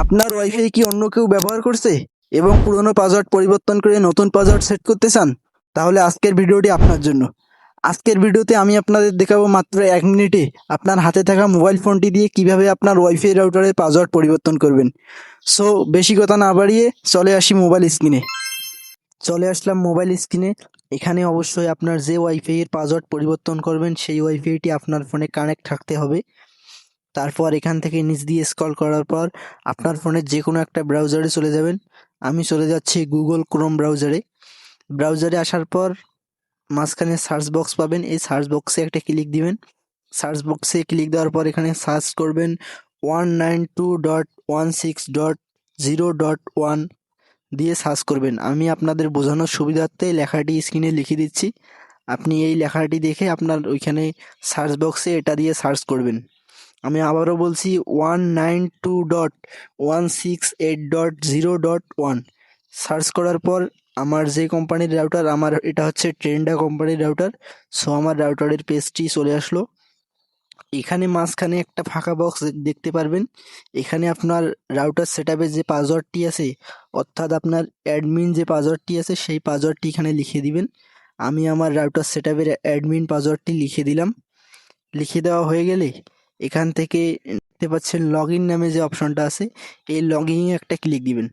আপনার ওয়াইফাই কি অন্য কেউ ব্যবহার করছে এবং পুরনো পাসওয়ার্ড পরিবর্তন করে নতুন পাসওয়ার্ড সেট করতে চান? তাহলে আজকের ভিডিওটি আপনার জন্য। আজকের ভিডিওতে আমি আপনাদের দেখাবো মাত্র 1 মিনিটে আপনার হাতে থাকা মোবাইল ফোনটি দিয়ে কিভাবে আপনার ওয়াইফাই রাউটারের পাসওয়ার্ড পরিবর্তন করবেন। সো বেশি কথা না বাড়িয়ে চলে আসি মোবাইল স্ক্রিনে। চলে আসলাম মোবাইল স্ক্রিনে। এখানে অবশ্যই আপনার যে ওয়াইফাই এর পাসওয়ার্ড পরিবর্তন করবেন সেই ওয়াইফাইটি আপনার ফোনে কানেক্ট থাকতে হবে। তারপর এখান থেকে নিচ দিয়ে স্ক্রল করার পর আপনার ফোনের যে কোনো একটা ব্রাউজারে চলে যাবেন। আমি চলে যাচ্ছি গুগল ক্রোম ব্রাউজারে। ব্রাউজারে আসার পর মাঝখানে সার্চ বক্স পাবেন, এই সার্চ বক্সে একটা ক্লিক দিবেন। সার্চ বক্সে ক্লিক দেওয়ার পর এখানে সার্চ করবেন 192.16.0.1 দিয়ে সার্চ করবেন। আমি আপনাদের বোঝানোর সুবিধার্থে লেখাটি স্ক্রিনে লিখে দিচ্ছি, আপনি এই লেখাটি দেখে আপনার ওইখানে সার্চ বক্সে এটা দিয়ে সার্চ করবেন। আমি আবারও বলছি 192.168.0.1 সার্চ করার পর আমার যে কোম্পানির রাউটার, আমার এটা হচ্ছে ট্রেন্ডা কোম্পানির রাউটার। সো আমার রাউটারের পেজটি চলে আসলো। এখানে মাঝখানে একটা ফাঁকা বক্স দেখতে পারবেন। এখানে আপনার রাউটার সেটআপের যে পাসওয়ার্ডটি আছে, অর্থাৎ আপনার অ্যাডমিন যে পাসওয়ার্ডটি আছে সেই পাসওয়ার্ডটি এখানে লিখে দিবেন। আমি আমার রাউটার সেটআপের অ্যাডমিন পাসওয়ার্ডটি লিখে দিলাম। লিখে দেওয়া হয়ে গেলে এখান থেকে দেখতে পাচ্ছেন লগ ইন নামে যে অপশনটা আছে, এই লগ ইনে একটা ক্লিক দিবেন।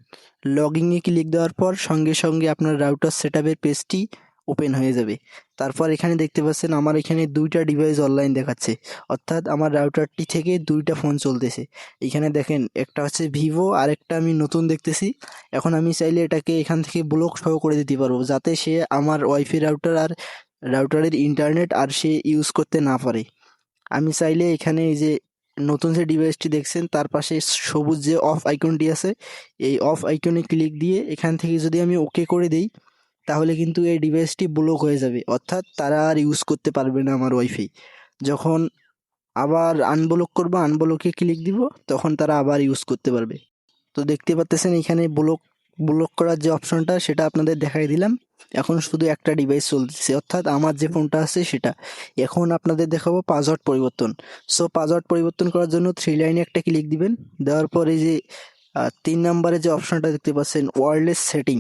লগ ইনে ক্লিক দেওয়ার পর সঙ্গে সঙ্গে আপনার রাউটার সেটআপের পেজটি ওপেন হয়ে যাবে। তারপর এখানে দেখতে পাচ্ছেন আমার এখানে 2টা ডিভাইস অনলাইন দেখাচ্ছে, অর্থাৎ আমার রাউটারটি থেকে 2টা ফোন চলতেছে। এখানে দেখেন একটা হচ্ছে ভিভো আর একটা আমি নতুন দেখতেছি। এখন আমি চাইলে এটাকে এখান থেকে ব্লক সহ করে দিতে পারবো, যাতে সে আমার ওয়াইফাই রাউটার আর রাউটারের ইন্টারনেট আর সে ইউজ করতে না পারে। আমি চাইলে এখানে এই যে নতুন যে ডিভাইসটি দেখছেন তার পাশে সবুজ যে অফ আইকনটি আছে, এই অফ আইকনে ক্লিক দিয়ে এখান থেকে যদি আমি ওকে করে দেই, তাহলে কিন্তু এই ডিভাইসটি ব্লক হয়ে যাবে, অর্থাৎ তারা আর ইউজ করতে পারবে না আমার ওয়াইফাই। যখন আবার আনব্লক করবো, আনব্লকে ক্লিক দিব, তখন তারা আবার ইউজ করতে পারবে। তো দেখতে পাচ্তেছেন এখানে ব্লক ব্লক করার যে অপশনটা সেটা আপনাদের দেখাই দিলাম। এখন শুধু একটা ডিভাইস চলতেছে, অর্থাৎ আমার যে ফোনটা আছে সেটা। এখন আপনাদের দেখাবো পাসওয়ার্ড পরিবর্তন। সো পাসওয়ার্ড পরিবর্তন করার জন্য 3 লাইনে একটা ক্লিক দিবেন। দেওয়ার পর এই যে 3 নম্বরে যে অপশনটা দেখতে পাচ্ছেন ওয়্যারলেস সেটিং,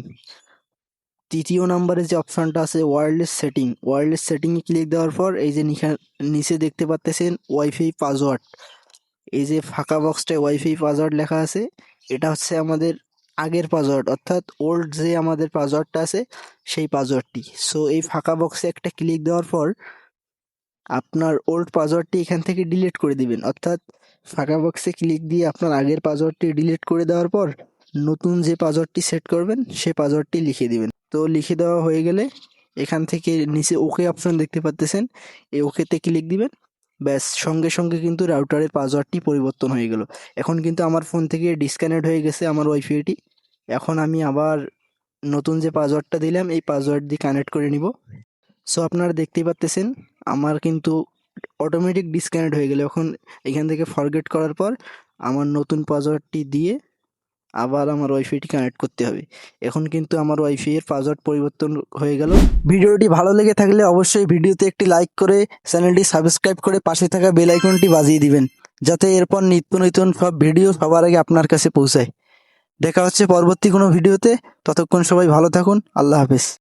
তৃতীয় নম্বরে যে অপশনটা আছে ওয়্যারলেস সেটিং, ওয়্যারলেস সেটিংয়ে ক্লিক দেওয়ার পর এই যে নিচে দেখতে পাচ্তেছেন ওয়াইফাই পাসওয়ার্ড, এই যে ফাঁকা বক্সটায় ওয়াইফাই পাসওয়ার্ড লেখা আছে, এটা হচ্ছে আমাদের আগের পাসওয়ার্ড, অর্থাৎ ওল্ড যে আমাদের পাসওয়ার্ডটা আছে সেই পাসওয়ার্ডটি। সো এই ফাঁকা বক্সে একটা ক্লিক দেওয়ার পর আপনার ওল্ড পাসওয়ার্ডটি এখান থেকে ডিলিট করে দিবেন, অর্থাৎ ফাঁকা বক্সে ক্লিক দিয়ে আপনার আগের পাসওয়ার্ডটি ডিলিট করে দেওয়ার পর নতুন যে পাসওয়ার্ডটি সেট করবেন সেই পাসওয়ার্ডটি লিখে দিবেন। তো লিখে দেওয়া হয়ে গেলে এখান থেকে নিচে ওকে অপশন দেখতে পাচ্তেছেন, এই ওকেতে ক্লিক দিবেন। ব্যাস সঙ্গে সঙ্গে কিন্তু রাউটারের পাসওয়ার্ডটি পরিবর্তন হয়ে গেল। এখন কিন্তু আমার ফোন থেকে ডিসকানেক্ট হয়ে গেছে আমার ওয়াইফাইটি। এখন আমি আবার নতুন যে পাসওয়ার্ডটা দিলাম এই পাসওয়ার্ড দিয়ে কানেক্ট করে নিব। সো আপনারা দেখতেই পাচ্তেছেন আমার কিন্তু অটোমেটিক ডিসকানেক্ট হয়ে গেল। এখন এখান থেকে ফরগেট করার পর আমার নতুন পাসওয়ার্ডটি দিয়ে আবার আমার ওয়াইফাইটি কানেক্ট করতে হবে। এখন কিন্তু আমার ওয়াইফাই এর পাসওয়ার্ড পরিবর্তন হয়ে গেল। ভিডিওটি ভালো লেগে থাকলে অবশ্যই ভিডিওতে একটি লাইক করে চ্যানেলটি সাবস্ক্রাইব করে পাশে থাকা বেল আইকনটি বাজিয়ে দিবেন, যাতে এরপর নিত্য নতুন সব ভিডিও সবার আগে আপনার কাছে পৌঁছায়। দেখা হচ্ছে পরবর্তী কোনো ভিডিওতে। ততক্ষণ সবাই ভালো থাকুন। আল্লাহ হাফেজ।